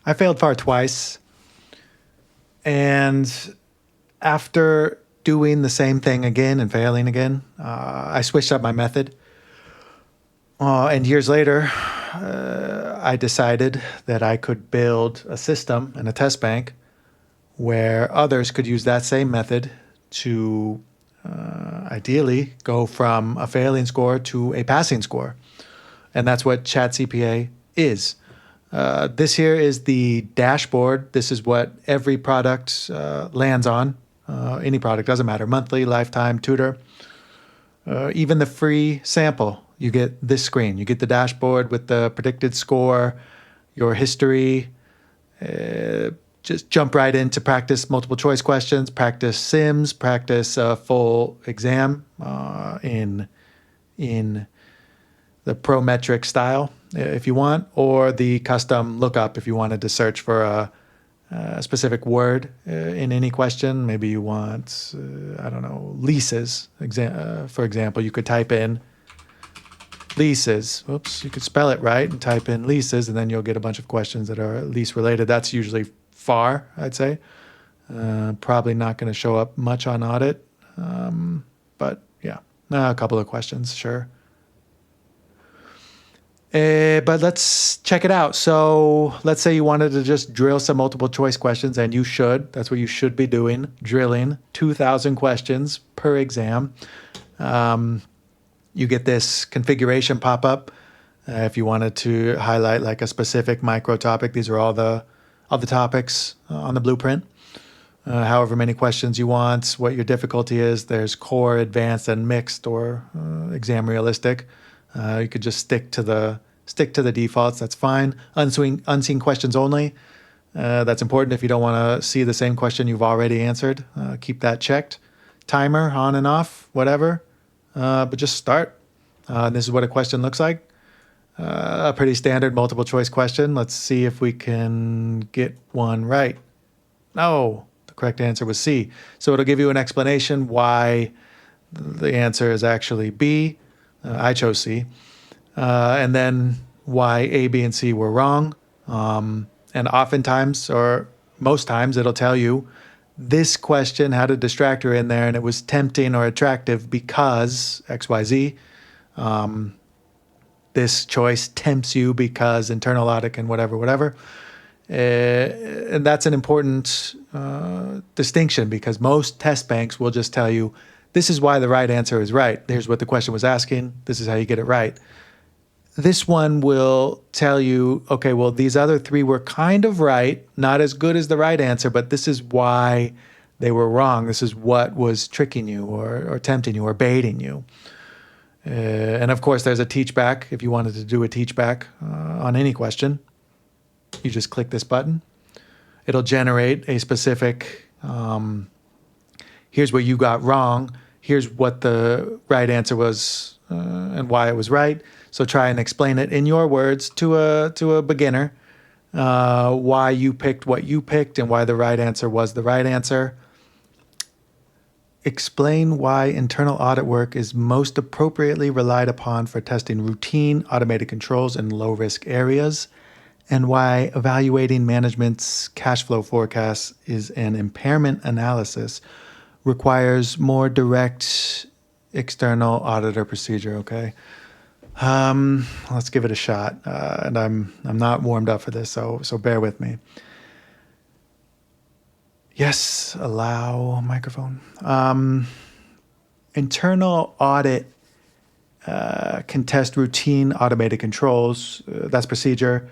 I failed FAR twice. And after doing the same thing again and failing again, I switched up my method. And years later, I decided that I could build a system and a test bank where others could use that same method to ideally go from a failing score to a passing score. And that's what ChatCPA is. This here is the dashboard. This is what every product lands on. Any product, doesn't matter, monthly, lifetime, tutor. Even the free sample, you get this screen. You get the dashboard with the predicted score, your history. Just jump right into practice multiple choice questions, practice sims, practice a full exam in the Prometric style if you want, or the custom lookup if you wanted to search for a specific word in any question. Maybe you want, I don't know, leases. For example, you could type in leases. Oops, you could spell it right and type in leases, and then you'll get a bunch of questions that are lease related. That's usually FAR, I'd say. Probably not going to show up much on audit, but yeah, a couple of questions, sure. But let's check it out. So let's say you wanted to just drill some multiple choice questions, and you should. That's what you should be doing, drilling 2,000 questions per exam. You get this configuration pop-up. If you wanted to highlight like a specific micro topic, these are all the topics on the blueprint. However many questions you want, what your difficulty is. There's core, advanced, and mixed, or exam realistic. You could just stick to the defaults. That's fine. Unseen questions only. That's important if you don't want to see the same question you've already answered. Keep that checked. Timer on and off, whatever. But just start. This is what a question looks like. A pretty standard multiple choice question. Let's see if we can get one right. No, the correct answer was C. So it'll give you an explanation why the answer is actually B. I chose C. And then why A, B, and C were wrong. And oftentimes, or most times, it'll tell you this question had a distractor in there and it was tempting or attractive because XYZ. This choice tempts you because internal audit and whatever. And that's an important distinction, because most test banks will just tell you, this is why the right answer is right. Here's what the question was asking. This is how you get it right. This one will tell you, okay, well, these other three were kind of right, not as good as the right answer, but this is why they were wrong. This is what was tricking you or tempting you or baiting you. And of course, there's a teach back. If you wanted to do a teach back on any question, you just click this button. It'll generate a specific, here's what you got wrong. Here's what the right answer was and why it was right. So try and explain it in your words to a beginner, why you picked what you picked and why the right answer was the right answer. Explain why internal audit work is most appropriately relied upon for testing routine automated controls in low-risk areas, and why evaluating management's cash flow forecasts is an impairment analysis requires more direct external auditor procedure. Okay, let's give it a shot. And I'm not warmed up for this, so bear with me. Yes, allow microphone. Internal audit can test routine automated controls. That's procedure.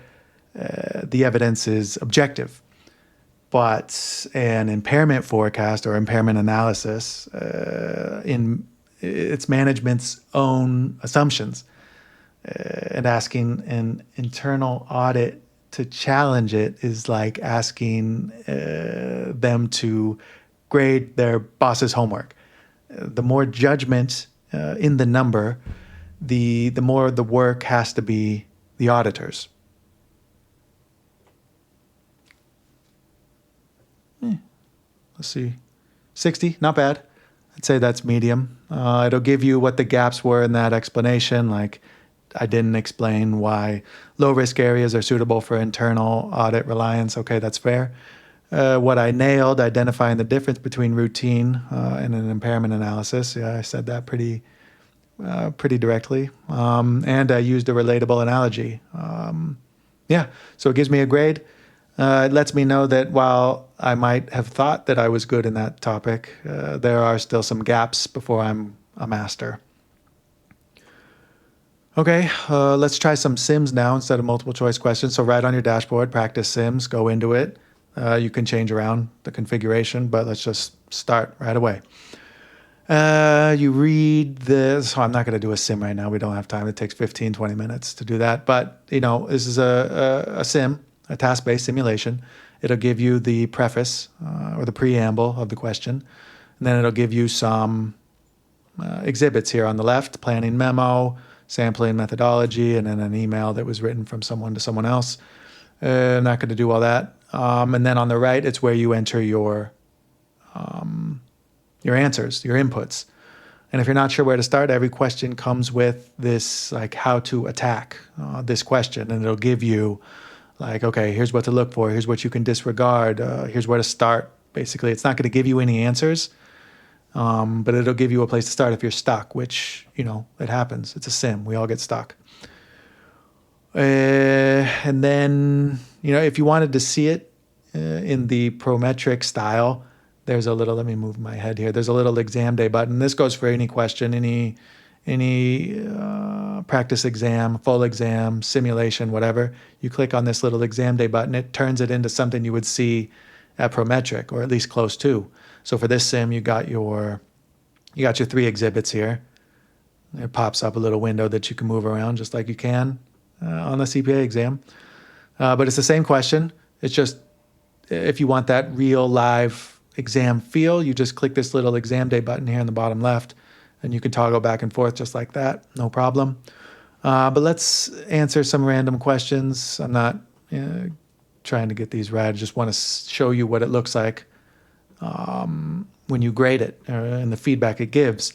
The evidence is objective. But an impairment forecast or impairment analysis in it's management's own assumptions, and asking an internal audit to challenge it is like asking them to grade their boss's homework. The more judgment in the number, the more the work has to be the auditors. Let's see, 60, not bad. I'd say that's medium. It'll give you what the gaps were in that explanation, like I didn't explain why low-risk areas are suitable for internal audit reliance. Okay, that's fair. What I nailed, identifying the difference between routine and an impairment analysis. Yeah, I said that pretty directly. And I used a relatable analogy. Yeah, so it gives me a grade. It lets me know that while I might have thought that I was good in that topic, there are still some gaps before I'm a master. Okay, let's try some sims now instead of multiple choice questions. So right on your dashboard, practice sims, go into it. You can change around the configuration, but let's just start right away. You read this. Oh, I'm not going to do a sim right now. We don't have time. It takes 15, 20 minutes to do that. But, this is a sim, a task-based simulation. It'll give you the preface or the preamble of the question. And then it'll give you some exhibits here on the left, planning memo, sampling methodology, and then an email that was written from someone to someone else. I'm not going to do all that. And then on the right, it's where you enter your answers, your inputs. And if you're not sure where to start, every question comes with this, like, how to attack this question. And it'll give you, like, okay, here's what to look for. Here's what you can disregard. Here's where to start. Basically, it's not going to give you any answers, but it'll give you a place to start if you're stuck, which, it happens. It's a sim. We all get stuck. And then, if you wanted to see it in the Prometric style, there's a little, let me move my head here. There's a little exam day button. This goes for any question, any practice exam, full exam, simulation, whatever. You click on this little exam day button, it turns it into something you would see at Prometric, or at least close to. So for this sim, you got your 3 exhibits here. It pops up a little window that you can move around just like you can on the CPA exam. But it's the same question. It's just, if you want that real live exam feel, you just click this little exam day button here in the bottom left, and you can toggle back and forth just like that, no problem. But let's answer some random questions. I'm not trying to get these right. I just want to show you what it looks like when you grade it and the feedback it gives.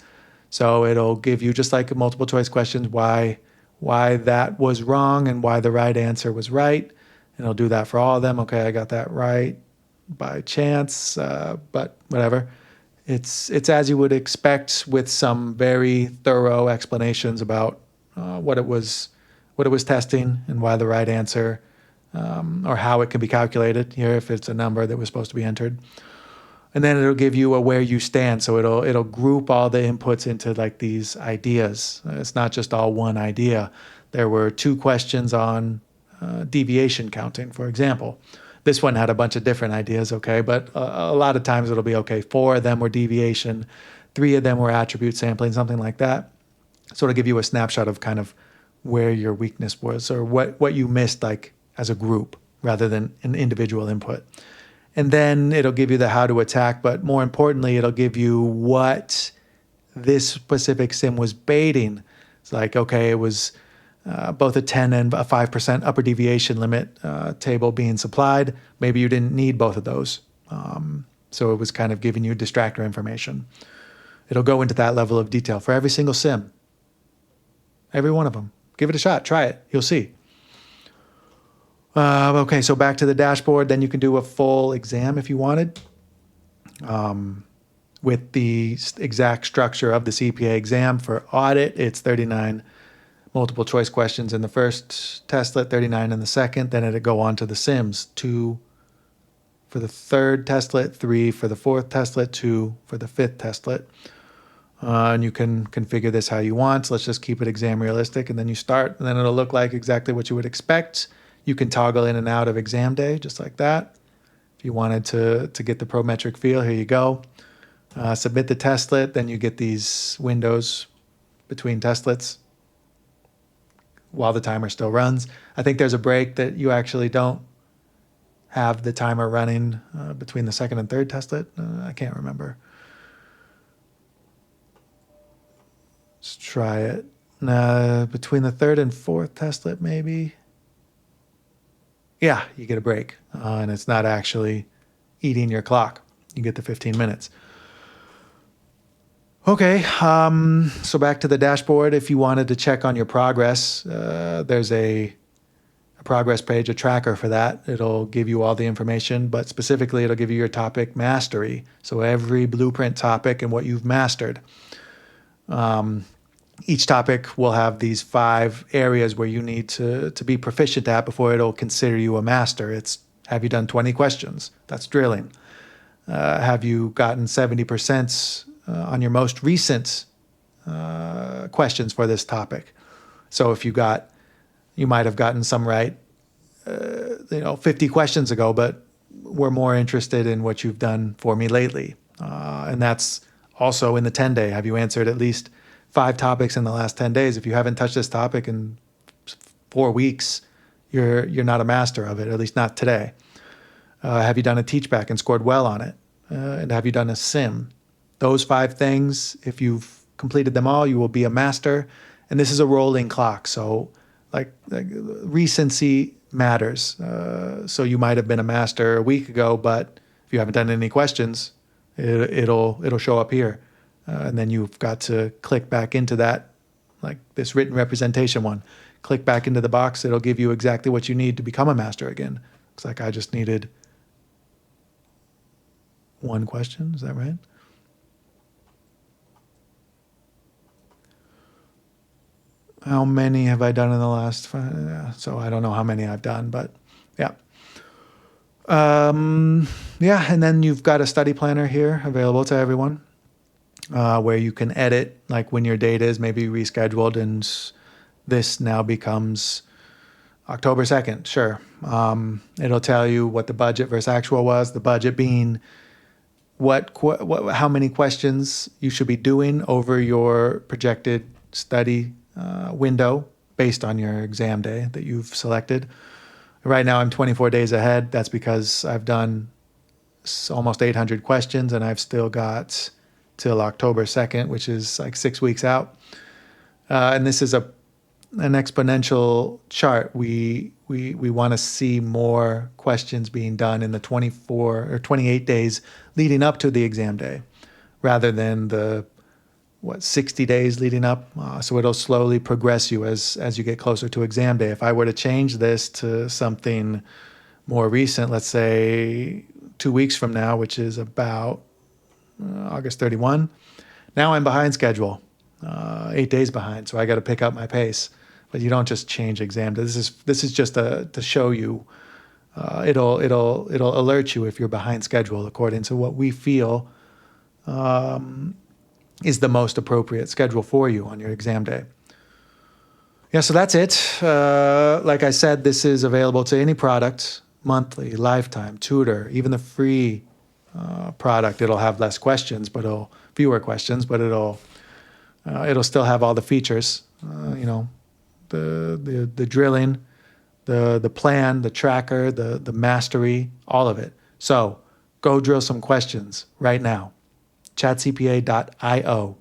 So it'll give you, just like multiple choice questions, why that was wrong and why the right answer was right. And it'll do that for all of them. Okay, I got that right by chance, but whatever. It's as you would expect, with some very thorough explanations about what it was testing and why the right answer, or how it can be calculated here if it's a number that was supposed to be entered. And then it'll give you a where you stand. So it'll group all the inputs into like these ideas. It's not just all one idea. There were 2 questions on deviation counting, for example. This one had a bunch of different ideas, okay? But a lot of times it'll be, okay, 4 of them were deviation, 3 of them were attribute sampling, something like that. So it'll give you a snapshot of kind of where your weakness was, or what you missed, like as a group rather than an individual input. And then it'll give you the how to attack, but more importantly, it'll give you what this specific sim was baiting. It's like, okay, it was both a 10 and a 5% upper deviation limit table being supplied. Maybe you didn't need both of those. So it was kind of giving you distractor information. It'll go into that level of detail for every single sim. Every one of them. Give it a shot. Try it. You'll see. Okay, so back to the dashboard. Then you can do a full exam if you wanted, with the exact structure of the CPA exam. For audit, it's 39 multiple choice questions in the first testlet, 39 in the second. Then it'll go on to the sims, 2 for the third testlet, 3 for the fourth testlet, 2 for the fifth testlet. And you can configure this how you want. So let's just keep it exam realistic, and then you start, and then it'll look like exactly what you would expect. You can toggle in and out of exam day, just like that. If you wanted to get the Prometric feel, here you go. Submit the testlet, then you get these windows between testlets while the timer still runs. I think there's a break that you actually don't have the timer running between the second and third testlet. I can't remember. Let's try it. Between the third and fourth testlet, maybe. Yeah, you get a break, and it's not actually eating your clock. You get the 15 minutes. Okay, so back to the dashboard. If you wanted to check on your progress, there's a progress page, a tracker for that. It'll give you all the information, but specifically it'll give you your topic mastery. So every blueprint topic and what you've mastered. Each topic will have these 5 areas where you need to be proficient at before it'll consider you a master. It's, have you done 20 questions? That's drilling. Have you gotten 70% on your most recent questions for this topic? So if you might have gotten some right, 50 questions ago, but we're more interested in what you've done for me lately. And that's also in the 10-day. Have you answered at least 5 topics in the last 10 days? If you haven't touched this topic in 4 weeks, you're not a master of it, at least not today. Have you done a teach back and scored well on it? And have you done a sim? Those 5 things, if you've completed them all, you will be a master. And this is a rolling clock. So like recency matters. So you might have been a master a week ago, but if you haven't done any questions, it'll show up here. And then you've got to click back into that, like this written representation one. Click back into the box. It'll give you exactly what you need to become a master again. Looks like I just needed 1 question. Is that right? How many have I done in the last 5? Yeah, so I don't know how many I've done, but yeah. Yeah, and then you've got a study planner here available to everyone where you can edit, like when your date is maybe rescheduled, and this now becomes October 2nd. Sure. It'll tell you what the budget versus actual was, the budget being how many questions you should be doing over your projected study window based on your exam day that you've selected. Right now I'm 24 days ahead. That's because I've done almost 800 questions and I've still got till October 2nd, which is like 6 weeks out. And this is an exponential chart. We want to see more questions being done in the 24 or 28 days leading up to the exam day rather than the 60 days leading up. So it'll slowly progress you as you get closer to exam day. If I were to change this to something more recent, let's say 2 weeks from now, which is about August 31, now I'm behind schedule, 8 days behind. So I got to pick up my pace. But you don't just change exam day. This is just to show you. It'll alert you if you're behind schedule according to what we feel is the most appropriate schedule for you on your exam day. Yeah, so that's it. Like I said, this is available to any product, monthly, lifetime, tutor, even the free product. It'll have less questions, fewer questions, but it'll still have all the features. The drilling, the plan, the tracker, the mastery, all of it. So go drill some questions right now. ChatCPA.io.